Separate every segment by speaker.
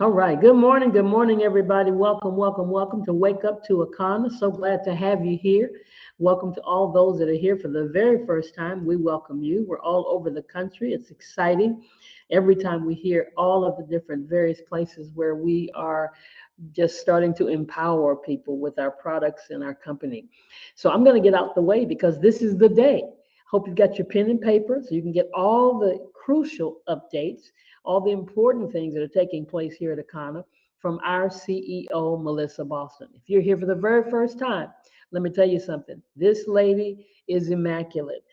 Speaker 1: All right. Good morning, everybody. Welcome, welcome, welcome to Wake Up to Akana. So glad to have you here. Welcome to all those that are here for the very first time. We welcome you. We're all over the country. It's exciting every time we hear all of the different various places where we are just starting to empower people with our products and our company. So I'm going to get out the way because this is the day. Hope you've got your pen and paper so you can get all the crucial updates, all the important things that are taking place here at Akana from our CEO, Melissa Boston. If you're here for the very first time, let me tell you something. This lady is immaculate.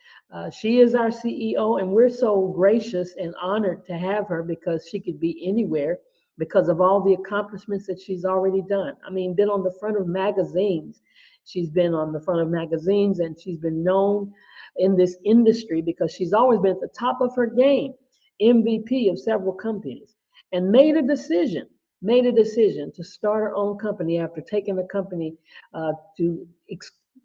Speaker 1: She is our CEO, and we're so gracious and honored to have her because she could be anywhere because of all the accomplishments that she's already done. I mean, been on the front of magazines. She's been on the front of magazines and she's been known in this industry because she's always been at the top of her game, MVP of several companies, and made a decision to start her own company after taking the company to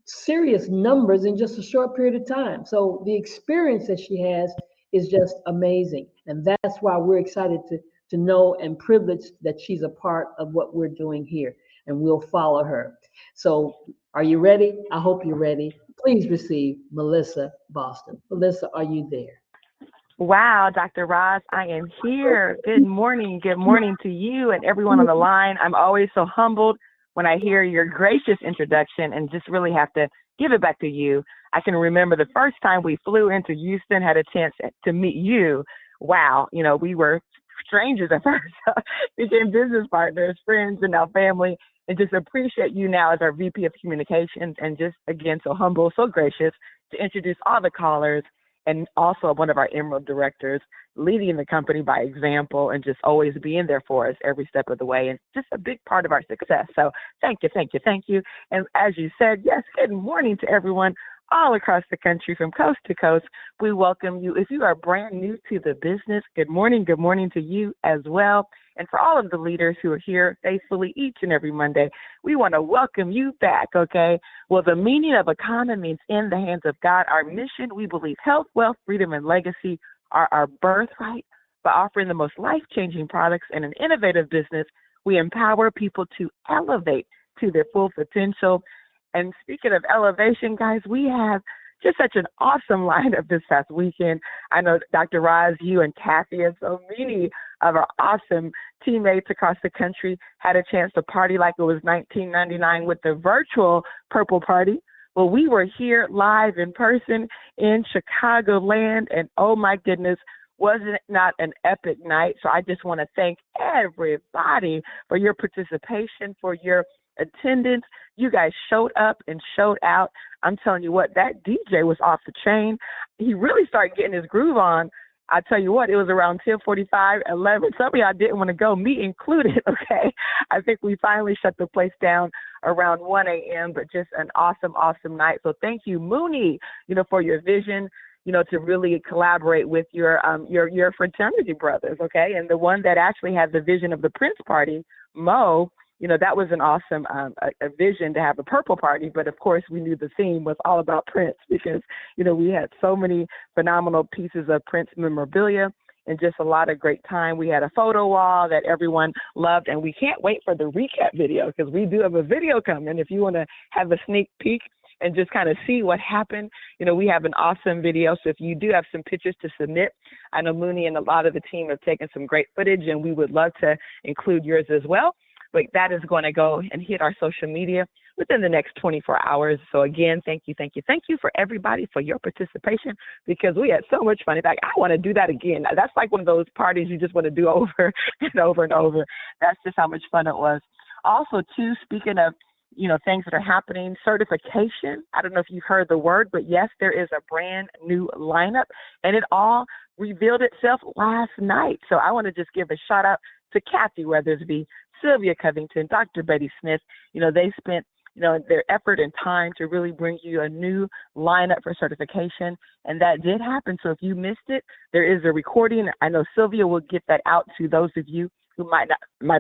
Speaker 1: serious numbers in just a short period of time. So the experience that she has is just amazing. And that's why we're excited to know and privileged that she's a part of what we're doing here. And we'll follow her. So are you ready? I hope you're ready. Please receive Melissa Boston. Melissa, are you there?
Speaker 2: Wow, Dr. Ross, I am here. Good morning. Good morning to you and everyone on the line. I'm always so humbled when I hear your gracious introduction and just really have to give it back to you. I can remember the first time we flew into Houston, had a chance to meet you. Wow, we were strangers at first, became business partners, friends, and now family. And just appreciate you now as our VP of Communications and just, again, so humble, so gracious to introduce all the callers and also one of our Emerald directors, leading the company by example and just always being there for us every step of the way and just a big part of our success. So thank you, thank you, thank you. And as you said, yes, good morning to everyone all across the country from coast to coast. We welcome you. If you are brand new to the business, good morning to you as well. And for all of the leaders who are here faithfully each and every Monday, we want to welcome you back, okay? Well, the meaning of Akana means in the hands of God. Our mission, we believe health, wealth, freedom, and legacy are our birthright. By offering the most life-changing products and an innovative business, we empower people to elevate to their full potential. And speaking of elevation, guys, we have just such an awesome lineup this past weekend. I know Dr. Roz, you and Kathy, and so many of our awesome teammates across the country had a chance to party like it was 1999 with the virtual Purple Party. Well, we were here live in person in Chicagoland, and oh my goodness, wasn't it not an epic night? So I just want to thank everybody for your participation, for your attendance. You guys showed up and showed out. I'm telling you what, that DJ was off the chain. He really started getting his groove on. I tell you what, it was around 10:45, 11. Some of y'all didn't want to go, me included, okay? I think we finally shut the place down around 1 a.m., but just an awesome, awesome night. So thank you, Mooney, for your vision, to really collaborate with your fraternity brothers, okay? And the one that actually had the vision of the Prince Party, Mo, that was an awesome a vision to have a purple party. But of course, we knew the theme was all about Prince because, we had so many phenomenal pieces of Prince memorabilia and just a lot of great time. We had a photo wall that everyone loved, and we can't wait for the recap video because we do have a video coming. If you want to have a sneak peek and just kind of see what happened, we have an awesome video. So if you do have some pictures to submit, I know Mooney and a lot of the team have taken some great footage, and we would love to include yours as well. But that is going to go and hit our social media within the next 24 hours. So again, thank you for everybody for your participation because we had so much fun. In fact, I want to do that again. That's like one of those parties you just want to do over and over and over. That's just how much fun it was. Also, too, speaking of, things that are happening, certification. I don't know if you've heard the word, but yes, there is a brand new lineup, and it all revealed itself last night. So I want to just give a shout out to Kathy Weathersby, Sylvia Covington, Dr. Betty Smith. They spent, their effort and time to really bring you a new lineup for certification. And that did happen. So if you missed it, there is a recording. I know Sylvia will get that out to those of you who might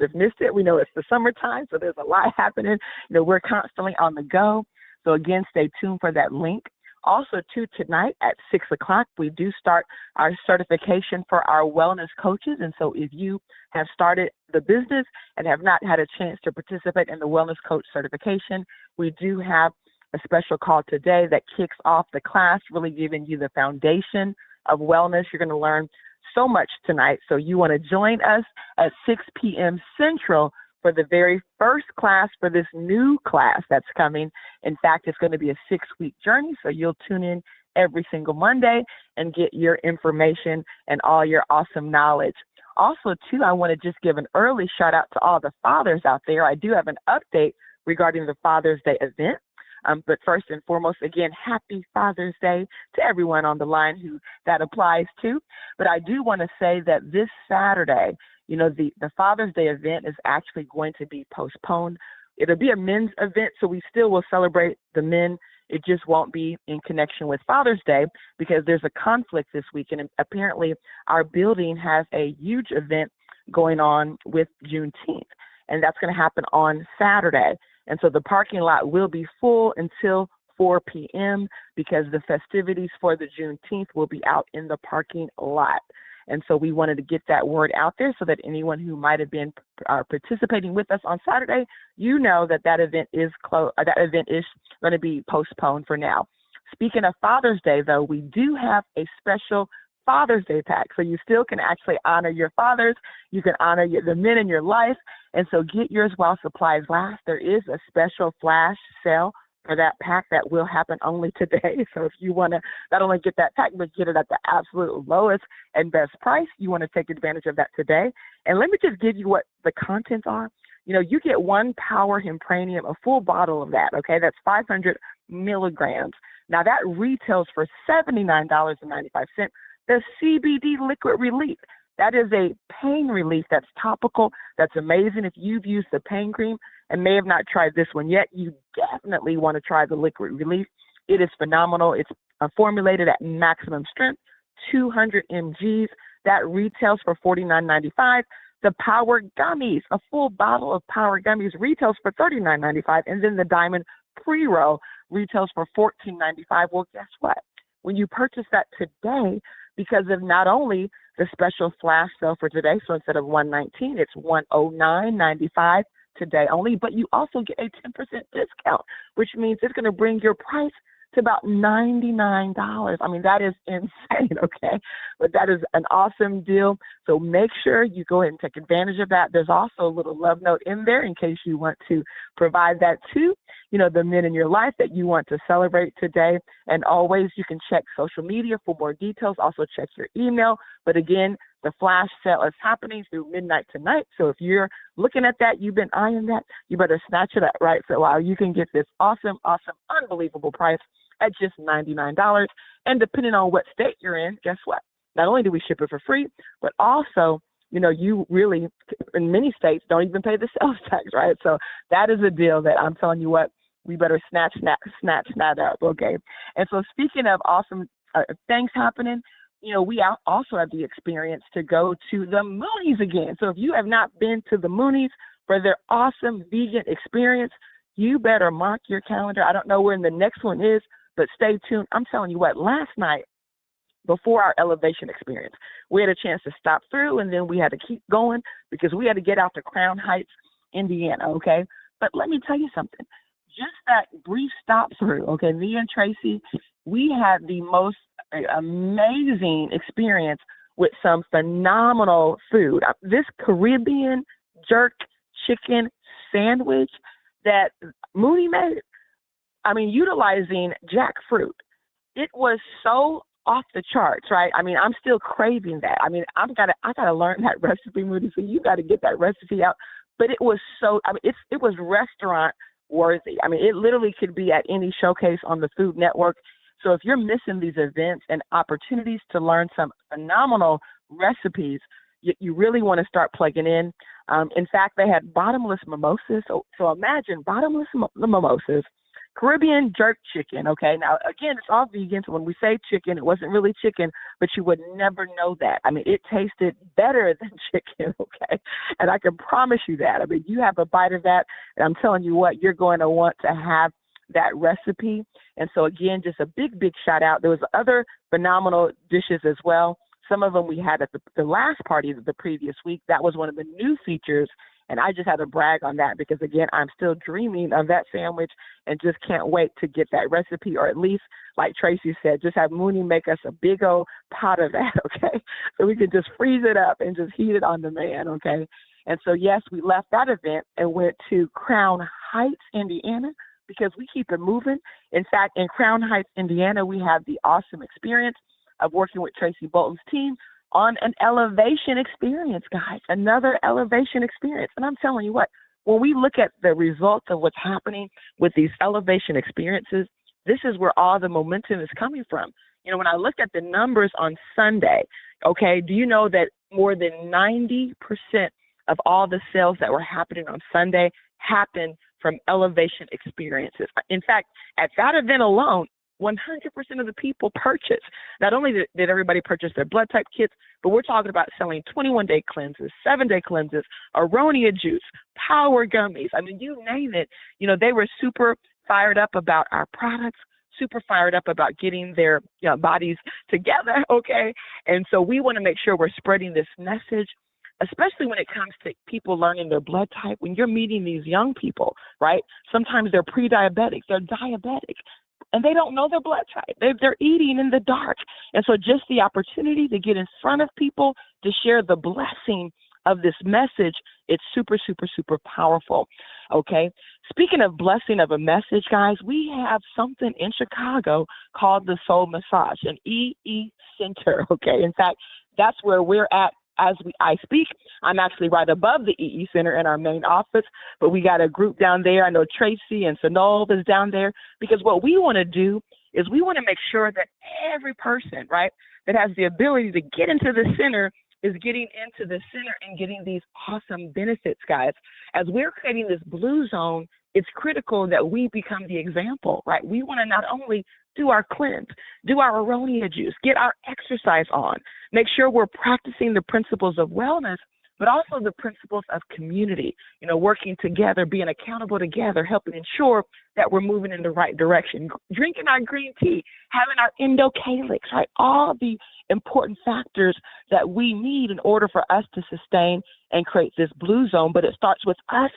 Speaker 2: have missed it. We know it's the summertime, so there's a lot happening. We're constantly on the go. So again, stay tuned for that link. Also, too, tonight at 6 o'clock, we do start our certification for our wellness coaches. And so if you have started the business and have not had a chance to participate in the wellness coach certification, we do have a special call today that kicks off the class, really giving you the foundation of wellness. You're going to learn so much tonight. So you want to join us at 6 p.m. Central for the very first class for this new class that's coming. In fact, it's going to be a 6-week journey, so you'll tune in every single Monday and get your information and all your awesome knowledge. Also, too, I want to just give an early shout out to all the fathers out there. I do have an update regarding the Father's Day event. But first and foremost, again, happy Father's Day to everyone on the line who that applies to. But I do want to say that this Saturday, you know, the Father's Day event is actually going to be postponed. It'll be a men's event, so we still will celebrate the men. It just won't be in connection with Father's Day because there's a conflict this week. And apparently our building has a huge event going on with Juneteenth, and that's going to happen on Saturday. And so the parking lot will be full until 4 p.m. because the festivities for the Juneteenth will be out in the parking lot. And so we wanted to get that word out there so that anyone who might have been participating with us on Saturday, you know that that event is going to be postponed for now. Speaking of Father's Day, though, we do have a special Father's Day pack. So you still can actually honor your fathers. You can honor the men in your life. And so get yours while supplies last. There is a special flash sale for that pack that will happen only today. So if you want to not only get that pack, but get it at the absolute lowest and best price, you want to take advantage of that today. And let me just give you what the contents are. You know, you get 1 Power Hempranium, a full bottle of that, okay? That's 500 milligrams. Now that retails for $79.95. The CBD Liquid Relief. That is a pain relief that's topical, that's amazing. If you've used the pain cream and may have not tried this one yet, you definitely want to try the Liquid Relief. It is phenomenal. It's formulated at maximum strength, 200 mgs. That retails for $49.95. The Power Gummies, a full bottle of Power Gummies retails for $39.95. And then the Diamond Pre-Roll retails for $14.95. Well, guess what? When you purchase that today, because of not only the special flash sale for today, so instead of $119, it's $109.95 today only, but you also get a 10% discount, which means it's going to bring your price to about $99. I mean, that is insane, okay? But that is an awesome deal. So make sure you go ahead and take advantage of that. There's also a little love note in there in case you want to provide that to, you know, the men in your life that you want to celebrate today. And always you can check social media for more details. Also check your email. But again, the flash sale is happening through midnight tonight. So if you're looking at that, you've been eyeing that, you better snatch it up, right? So while you can get this awesome, unbelievable price at just $99. And depending on what state you're in, guess what? Not only do we ship it for free, but also, you know, you really, in many states, don't even pay the sales tax, right? So that is a deal that I'm telling you what, we better snatch that up, okay? And so speaking of awesome things happening, you know, we also have the experience to go to the Moonies again. So if you have not been to the Moonies for their awesome vegan experience, you better mark your calendar. I don't know when the next one is, but stay tuned. I'm telling you what, last night, before our elevation experience, we had a chance to stop through, and then we had to keep going because we had to get out to Crown Heights, Indiana, okay? But let me tell you something. Just that brief stop through, okay, me and Tracy, we had the most amazing experience with some phenomenal food. This Caribbean jerk chicken sandwich that Mooney made, I mean, utilizing jackfruit. It was so off the charts, right? I mean, I'm still craving that. I mean, I gotta learn that recipe, Mooney. So you got to get that recipe out. But it was so, I mean, it was restaurant worthy. I mean, it literally could be at any showcase on the Food Network. So if you're missing these events and opportunities to learn some phenomenal recipes, you really want to start plugging in. In fact, they had bottomless mimosas. So imagine bottomless mimosas, Caribbean jerk chicken, okay? Now, again, it's all vegan, so when we say chicken, it wasn't really chicken, but you would never know that. I mean, it tasted better than chicken, okay? And I can promise you that. I mean, you have a bite of that, and I'm telling you what, you're going to want to have that recipe. And so again, just a big, big shout out. There was other phenomenal dishes as well. Some of them we had at the last party the previous week. That was one of the new features. And I just had to brag on that because, again, I'm still dreaming of that sandwich and just can't wait to get that recipe, or at least, like Tracy said, just have Mooney make us a big old pot of that, okay? So we can just freeze it up and just heat it on demand, okay? And so, yes, we left that event and went to Crown Heights, Indiana, because we keep it moving. In fact, in Crown Heights, Indiana, we have the awesome experience of working with Tracy Bolton's team on an elevation experience, guys, another elevation experience. And I'm telling you what, when we look at the results of what's happening with these elevation experiences, this is where all the momentum is coming from. You know, when I looked at the numbers on Sunday, okay, do you know that more than 90% of all the sales that were happening on Sunday happened from elevation experiences? In fact, at that event alone, 100% of the people purchased. Not only did everybody purchase their blood type kits, but we're talking about selling 21-day cleanses, 7-day cleanses, Aronia juice, power gummies. I mean, you name it. You know, they were super fired up about our products, super fired up about getting their bodies together, okay? And so we want to make sure we're spreading this message, especially when it comes to people learning their blood type. When you're meeting these young people, right? Sometimes they're pre-diabetic, they're diabetic, and they don't know their blood type. They're eating in the dark. And so just the opportunity to get in front of people, to share the blessing of this message, it's super, super, super powerful, okay? Speaking of blessing of a message, guys, we have something in Chicago called the Soul Massage, an EE Center, okay? In fact, that's where we're at as I speak. I'm actually right above the EE Center in our main office, but we got a group down there. I know Tracy and Sonol is down there, because what we want to do is we want to make sure that every person, right, that has the ability to get into the center is getting into the center and getting these awesome benefits, guys. As we're creating this blue zone, it's critical that we become the example, right? We want to not only do our cleanse, do our Aronia juice, get our exercise on, make sure we're practicing the principles of wellness, but also the principles of community, you know, working together, being accountable together, helping ensure that we're moving in the right direction, drinking our green tea, having our endocalyx, right? All the important factors that we need in order for us to sustain and create this blue zone, but it starts with us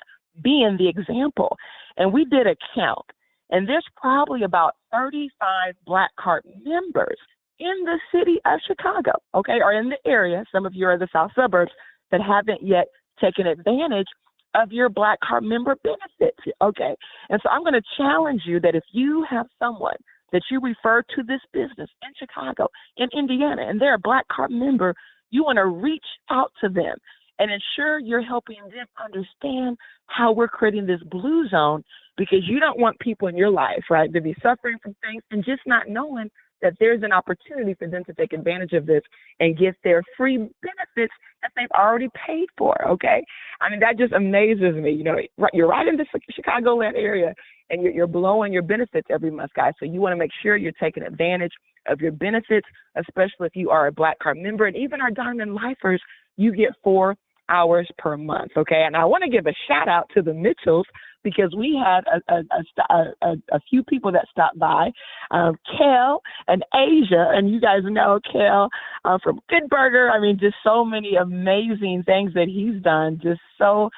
Speaker 2: being the example. And we did a count, and there's probably about 35 Black Card members in the city of Chicago, okay, or in the area. Some of you are in the south suburbs that haven't yet taken advantage of your Black Card member benefits, okay? And so I'm going to challenge you that if you have someone that you refer to this business in Chicago, in Indiana, and they're a Black Card member, you want to reach out to them and ensure you're helping them understand how we're creating this blue zone, because you don't want people in your life, right, to be suffering from things and just not knowing that there's an opportunity for them to take advantage of this and get their free benefits that they've already paid for, okay? I mean, that just amazes me. You know, you're right in the Chicagoland area, and you're blowing your benefits every month, guys. So you want to make sure you're taking advantage of your benefits, especially if you are a Black Card member. And even our Diamond Lifers, you get 4 hours per month, okay? And I want to give a shout out to the Mitchells, because we had a few people that stopped by, Kel and Asia, and you guys know Kel from Good Burger. I mean, just so many amazing things that he's done, just so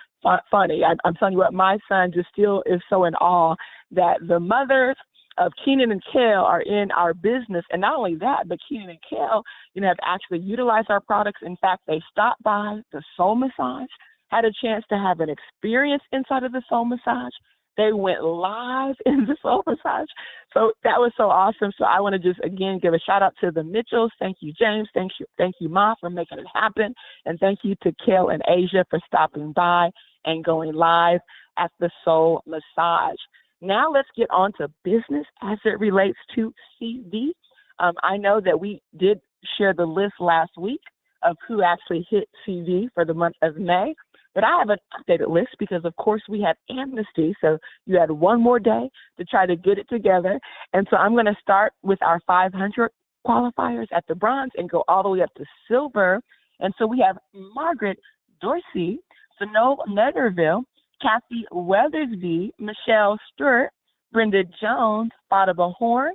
Speaker 2: funny. I'm telling you what, my son just still is so in awe that the mothers of Keenan and Kel are in our business. And not only that, but Keenan and Kel, you know, have actually utilized our products. In fact, they stopped by the Soul Massage, had a chance to have an experience inside of the Soul Massage. They went live in the Soul Massage. So that was so awesome. So I want to just, again, give a shout out to the Mitchells. Thank you, James. Thank you, Ma, for making it happen. And thank you to Kel and Asia for stopping by and going live at the Soul Massage. Now let's get on to business as it relates to CV. I know that we did share the list last week of who actually hit CV for the month of May. But I have an updated list because, of course, we had amnesty. So you had one more day to try to get it together. And so I'm going to start with our 500 qualifiers at the bronze and go all the way up to silver. And so we have Margaret Dorsey, Sonol Netherville, Kathy Weathersby, Michelle Stewart, Brenda Jones, Audible Horn,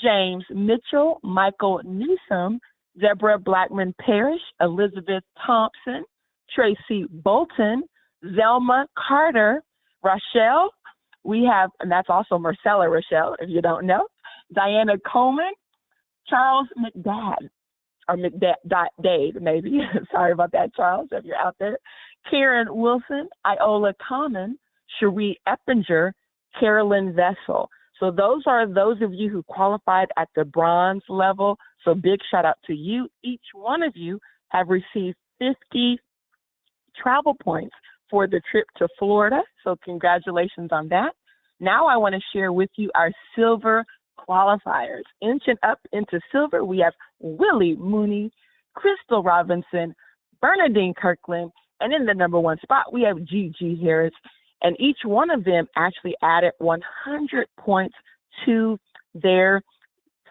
Speaker 2: James Mitchell, Michael Newsom, Deborah Blackman Parrish, Elizabeth Thompson, Tracy Bolton, Zelma Carter, Rochelle. We have, and that's also Marcella Rochelle, if you don't know, Diana Coleman, Charles McDade, or McDade, maybe. Sorry about that, Charles, if you're out there. Karen Wilson, Iola Common, Cherie Eppinger, Carolyn Vessel. So those are those of you who qualified at the bronze level. So big shout out to you. Each one of you have received 50 travel points for the trip to Florida. So congratulations on that. Now I want to share with you our silver qualifiers. Inching up into silver, we have Willie Mooney, Crystal Robinson, Bernadine Kirkland, and in the number one spot, we have Gigi Harris. And each one of them actually added 100 points to their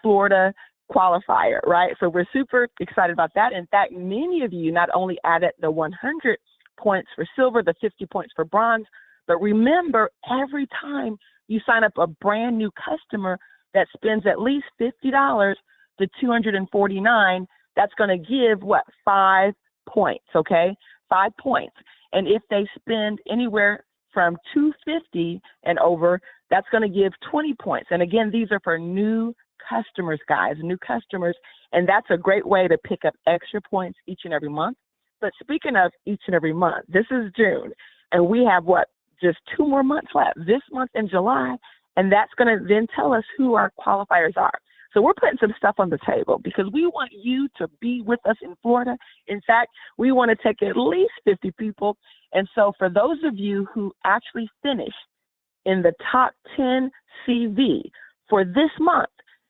Speaker 2: Florida qualifier, right? So we're super excited about that. In fact, many of you not only added the 100 points for silver, the 50 points for bronze, but remember, every time you sign up a brand new customer that spends at least $50 to $249, that's going to give what? 5 points, okay? 5 points. And if they spend anywhere from $250 and over, that's going to give 20 points. And again, these are for new customers, guys, new customers. And that's a great way to pick up extra points each and every month. But speaking of each and every month, this is June, and we have what? Just 2 more months left, this month in July. And that's going to then tell us who our qualifiers are. So we're putting some stuff on the table because we want you to be with us in Florida. In fact, we want to take at least 50 people. And so for those of you who actually finished in the top 10 CV for this month,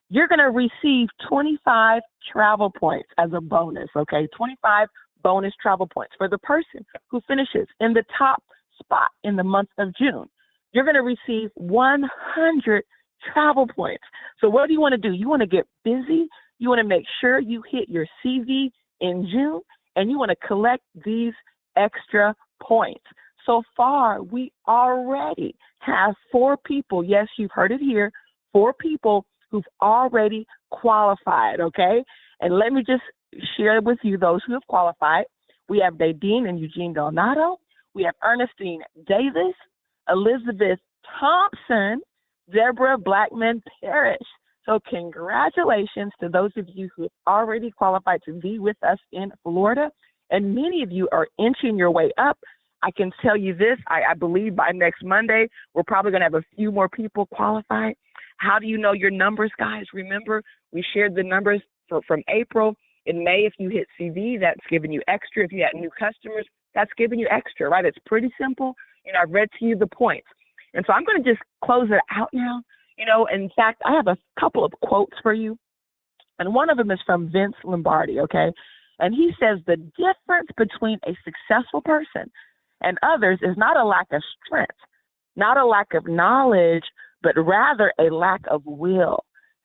Speaker 2: you're going to receive 25 travel points as a bonus, okay? 25 bonus travel points. For the person who finishes in the top spot in the month of June, you're going to receive 100 travel points. So what do you want to do? You want to get busy. You want to make sure you hit your CV in June, and you want to collect these extra points. So far, we already have 4 people. Yes, you've heard it here. 4 people who've already qualified, okay? And let me just share with you those who have qualified. We have Nadine and Eugene Donato. We have Ernestine Davis, Elizabeth Thompson, Deborah Blackman Parrish. So congratulations to those of you who have already qualified to be with us in Florida. And many of you are inching your way up. I can tell you this, I believe by next Monday, we're probably going to have a few more people qualified. How do you know your numbers, guys? Remember, we shared the numbers from April. In May, if you hit CV, that's giving you extra. If you had new customers, that's giving you extra, right? It's pretty simple. I've read to you the points. And so I'm going to just close it out now. In fact, I have a couple of quotes for you. And one of them is from Vince Lombardi, okay? And he says the difference between a successful person and others is not a lack of strength, not a lack of knowledge, but rather a lack of will.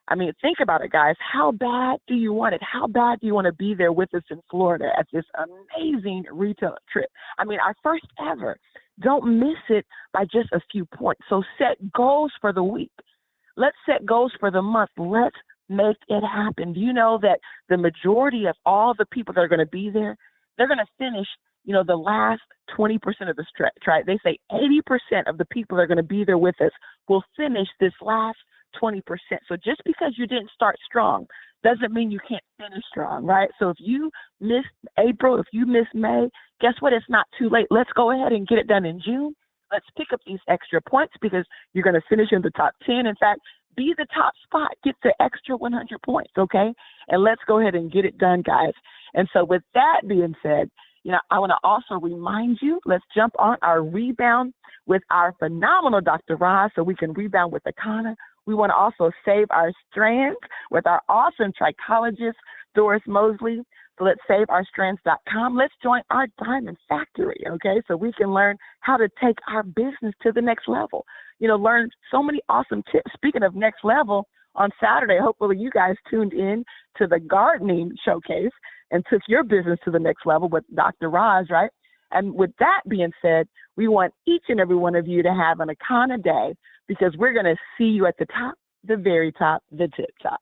Speaker 2: I mean, think about it, guys. How bad do you want it? How bad do you want to be there with us in Florida at this amazing retail trip? I mean, our first ever. Don't miss it by just a few points. So set goals for the week. Let's set goals for the month. Let's make it happen. Do you know that the majority of all the people that are going to be there, they're going to finish, the last 20% of the stretch, right? They say 80% of the people that are going to be there with us will finish this last 20%. So just because you didn't start strong doesn't mean you can't finish strong, right? So if you missed April, if you missed May, guess what? It's not too late. Let's go ahead and get it done in June. Let's pick up these extra points because you're going to finish in the top 10. In fact, be the top spot. Get the extra 100 points, okay? And let's go ahead and get it done, guys. And so with that being said, I want to also remind you, let's jump on our rebound with our phenomenal Dr. Roz so we can rebound with Akana. We want to also save our strands with our awesome trichologist, Doris Mosley. So let's saveourstrands.com. Let's join our diamond factory, okay? So we can learn how to take our business to the next level. Learn so many awesome tips. Speaking of next level, on Saturday, hopefully you guys tuned in to the gardening showcase and took your business to the next level with Dr. Roz, right? And with that being said, we want each and every one of you to have an Akana day because we're going to see you at the top, the very top, the tip top.